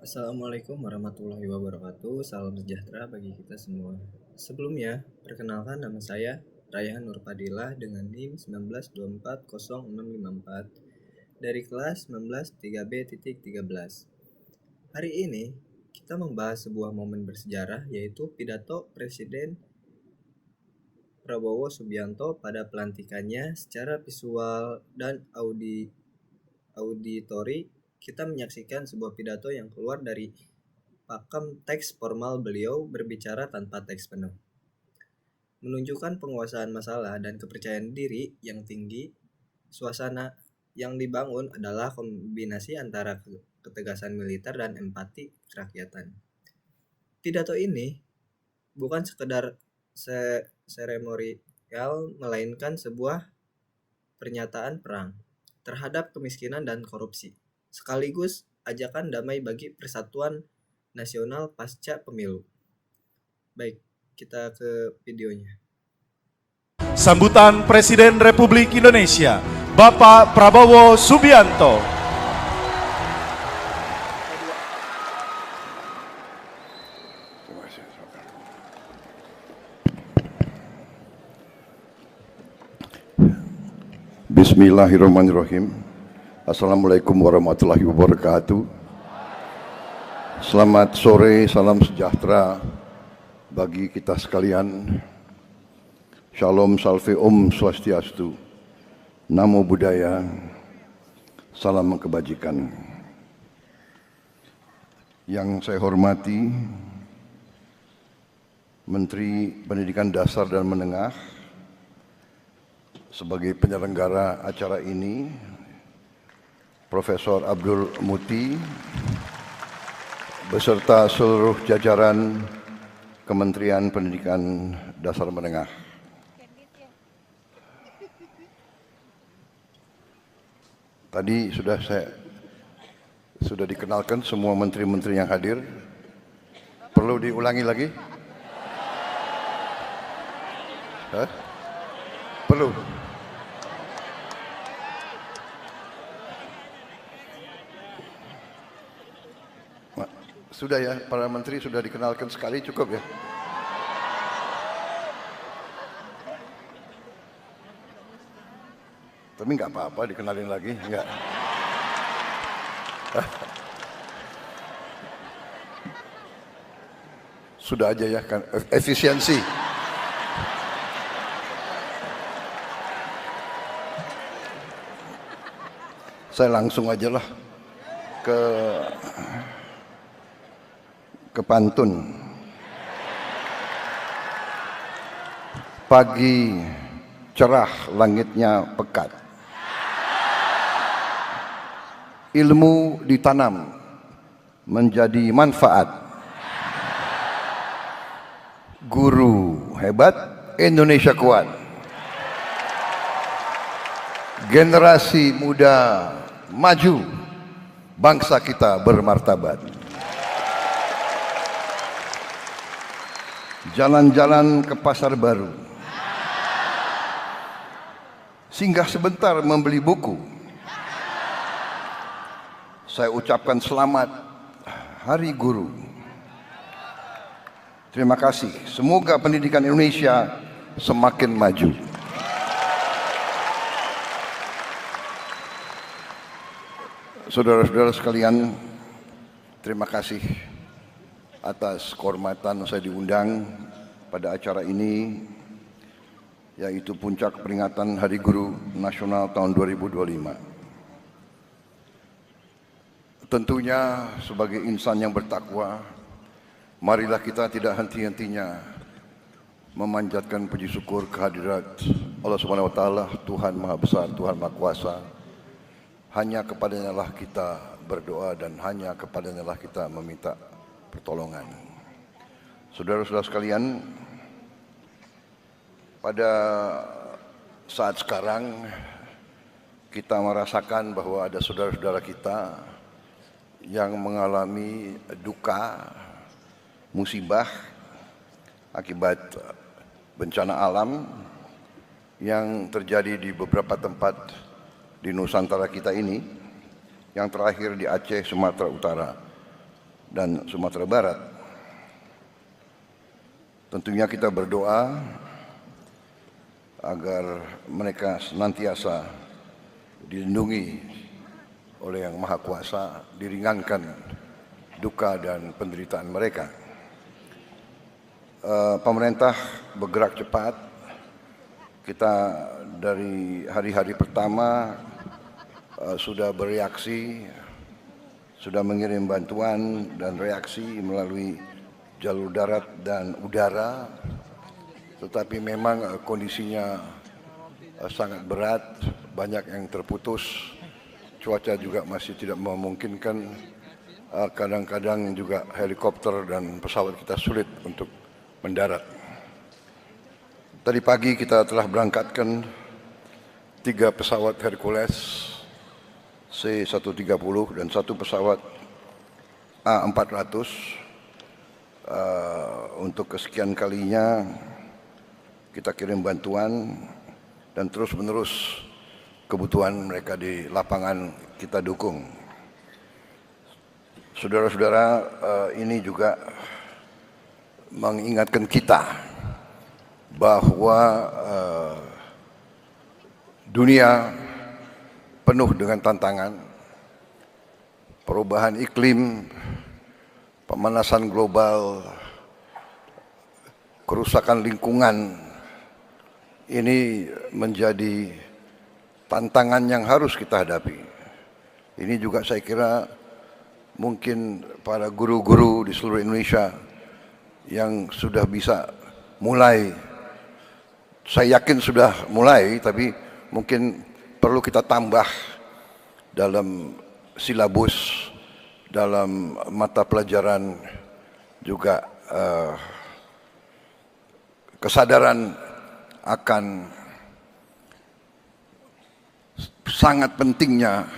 Assalamualaikum warahmatullahi wabarakatuh. Salam sejahtera bagi kita semua. Sebelumnya, perkenalkan nama saya Rayhan Nurfadilah dengan NIM 1924064 dari kelas 19 3B.13. Hari ini kita membahas sebuah momen bersejarah, yaitu pidato Presiden Prabowo Subianto pada pelantikannya. Secara visual dan auditori, kita menyaksikan sebuah pidato yang keluar dari pakem teks formal beliau berbicara tanpa teks penuh, menunjukkan penguasaan masalah dan kepercayaan diri yang tinggi. Suasana yang dibangun adalah kombinasi antara ketegasan militer dan empati kerakyatan. Pidato ini bukan sekedar seremonial, melainkan sebuah pernyataan perang terhadap kemiskinan dan korupsi, sekaligus ajakan damai bagi persatuan nasional pasca pemilu. Baik, kita ke videonya. Sambutan Presiden Republik Indonesia, Bapak Prabowo Subianto. Bismillahirrahmanirrahim. Assalamualaikum warahmatullahi wabarakatuh. Selamat sore, salam sejahtera bagi kita sekalian. Shalom, salve, om swastiastu, namo buddhaya, salam kebajikan. Yang saya hormati Menteri Pendidikan Dasar dan Menengah sebagai penyelenggara acara ini, Profesor Abdul Muti, beserta seluruh jajaran Kementerian Pendidikan Dasar Menengah. Tadi sudah dikenalkan semua menteri-menteri yang hadir. Perlu diulangi lagi? Hah? Perlu. Sudah ya, para menteri sudah dikenalkan sekali, cukup ya. Tapi nggak apa-apa dikenalin lagi, nggak. Sudah aja ya, kan efisiensi. Saya langsung aja lah ke pantun. Pagi cerah, langitnya pekat. Ilmu ditanam menjadi manfaat. Guru hebat, Indonesia kuat. Generasi muda maju, bangsa kita bermartabat. Jalan-jalan ke pasar baru, singgah sebentar membeli buku. Saya ucapkan selamat Hari Guru. Terima kasih. Semoga pendidikan Indonesia semakin maju. Saudara-saudara sekalian, terima kasih atas kehormatan saya diundang pada acara ini, yaitu puncak peringatan Hari Guru Nasional tahun 2025. Tentunya sebagai insan yang bertakwa, marilah kita tidak henti-hentinya memanjatkan puji syukur kehadirat Allah Subhanahu wa taala, Tuhan Maha Besar, Tuhan Maha Kuasa. Hanya kepadanya lah kita berdoa dan hanya kepadanya lah kita meminta pertolongan. Saudara-saudara sekalian, pada saat sekarang kita merasakan bahwa ada saudara-saudara kita yang mengalami duka, musibah akibat bencana alam yang terjadi di beberapa tempat di Nusantara kita ini, yang terakhir di Aceh, Sumatera Utara. dan Sumatera Barat. Tentunya kita berdoa agar mereka senantiasa dilindungi oleh Yang Maha Kuasa, diringankan duka dan penderitaan mereka. Pemerintah bergerak cepat. Kita dari hari-hari pertama sudah bereaksi, sudah mengirim bantuan dan reaksi melalui jalur darat dan udara, tetapi memang kondisinya sangat berat, banyak yang terputus, cuaca juga masih tidak memungkinkan, kadang-kadang juga helikopter dan pesawat kita sulit untuk mendarat. Tadi pagi kita telah berangkatkan 3 pesawat Hercules C-130 dan 1 pesawat A400. Untuk kesekian kalinya kita kirim bantuan dan terus-menerus kebutuhan mereka di lapangan kita dukung. Saudara-saudara, ini juga mengingatkan kita bahwa dunia penuh dengan tantangan, perubahan iklim, pemanasan global, kerusakan lingkungan. Ini menjadi tantangan yang harus kita hadapi. Ini juga saya kira mungkin para guru-guru di seluruh Indonesia yang sudah bisa mulai, saya yakin sudah mulai, tapi mungkin perlu kita tambah dalam silabus, dalam mata pelajaran juga kesadaran akan sangat pentingnya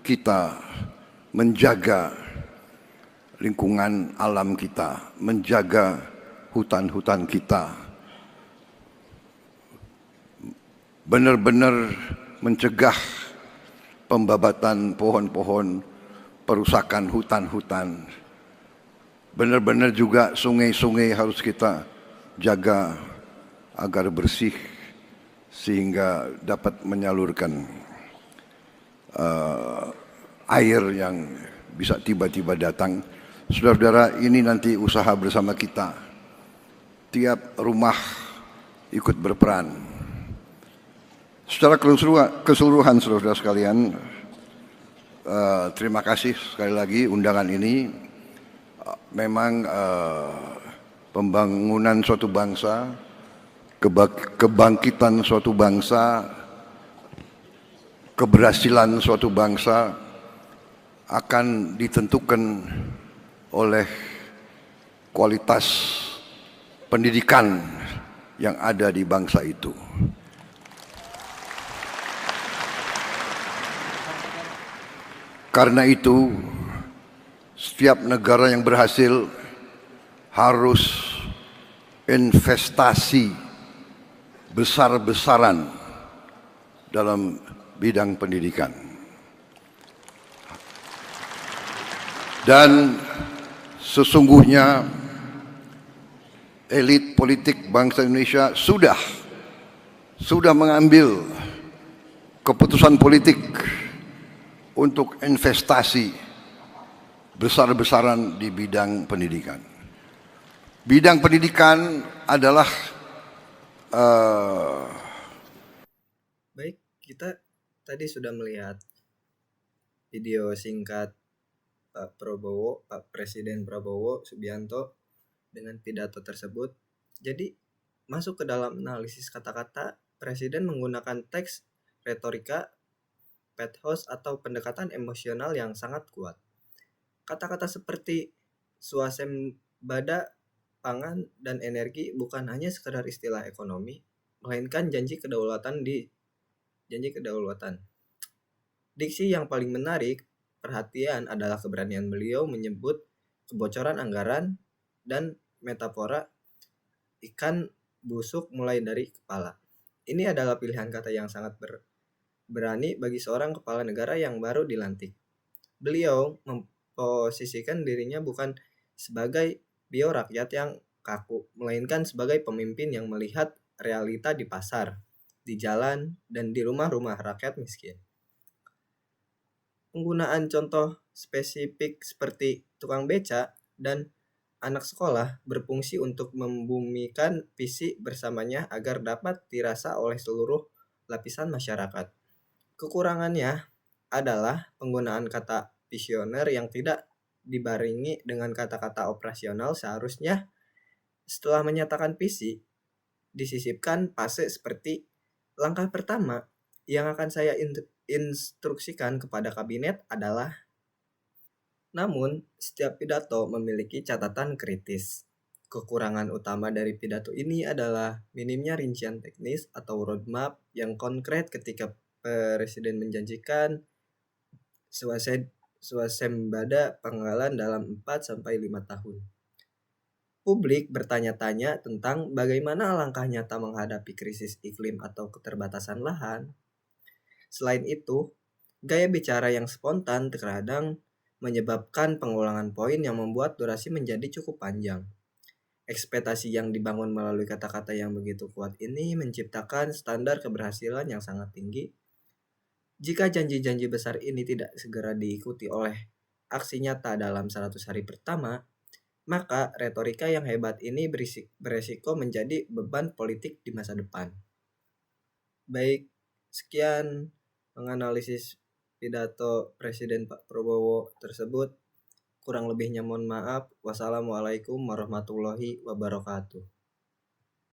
kita menjaga lingkungan alam kita, menjaga hutan-hutan kita, benar-benar mencegah pembabatan pohon-pohon, perusakan hutan-hutan. Benar-benar juga sungai-sungai harus kita jaga agar bersih sehingga dapat menyalurkan air yang bisa tiba-tiba datang. Saudara-saudara, ini nanti usaha bersama kita. Tiap rumah ikut berperan. Secara keseluruhan saudara-saudara sekalian, terima kasih sekali lagi undangan ini. Memang pembangunan suatu bangsa, kebangkitan suatu bangsa, keberhasilan suatu bangsa akan ditentukan oleh kualitas pendidikan yang ada di bangsa itu. Karena itu, setiap negara yang berhasil harus investasi besar-besaran dalam bidang pendidikan. Dan sesungguhnya elit politik bangsa Indonesia sudah mengambil keputusan politik untuk investasi besar-besaran di bidang pendidikan. Bidang pendidikan adalah Baik, kita tadi sudah melihat video singkat Pak Presiden Prabowo Subianto dengan pidato tersebut. Jadi masuk ke dalam analisis kata-kata, Presiden menggunakan teks, retorika, pathos atau pendekatan emosional yang sangat kuat. Kata-kata seperti swasembada, pangan, dan energi bukan hanya sekedar istilah ekonomi, melainkan janji kedaulatan. Diksi yang paling menarik perhatian adalah keberanian beliau menyebut kebocoran anggaran dan metafora ikan busuk mulai dari kepala. Ini adalah pilihan kata yang sangat berani bagi seorang kepala negara yang baru dilantik. Beliau memposisikan dirinya bukan sebagai bio rakyat yang kaku, melainkan sebagai pemimpin yang melihat realita di pasar, di jalan, dan di rumah-rumah rakyat miskin. Penggunaan contoh spesifik seperti tukang beca dan anak sekolah berfungsi untuk membumikan visi bersamanya agar dapat dirasa oleh seluruh lapisan masyarakat. Kekurangannya adalah penggunaan kata visioner yang tidak dibarengi dengan kata-kata operasional. Seharusnya setelah menyatakan visi, disisipkan fase seperti langkah pertama yang akan saya instruksikan kepada kabinet adalah. Namun, setiap pidato memiliki catatan kritis. Kekurangan utama dari pidato ini adalah minimnya rincian teknis atau roadmap yang konkret ketika Presiden menjanjikan swasembada pangalan dalam 4-5 tahun. Publik bertanya-tanya tentang bagaimana langkah nyata menghadapi krisis iklim atau keterbatasan lahan. Selain itu, gaya bicara yang spontan terkadang menyebabkan pengulangan poin yang membuat durasi menjadi cukup panjang. Ekspektasi yang dibangun melalui kata-kata yang begitu kuat ini menciptakan standar keberhasilan yang sangat tinggi. Jika janji-janji besar ini tidak segera diikuti oleh aksi nyata dalam 100 hari pertama, maka retorika yang hebat ini beresiko menjadi beban politik di masa depan. Baik, sekian menganalisis pidato Presiden Pak Prabowo tersebut. Kurang lebihnya mohon maaf. Wassalamualaikum warahmatullahi wabarakatuh.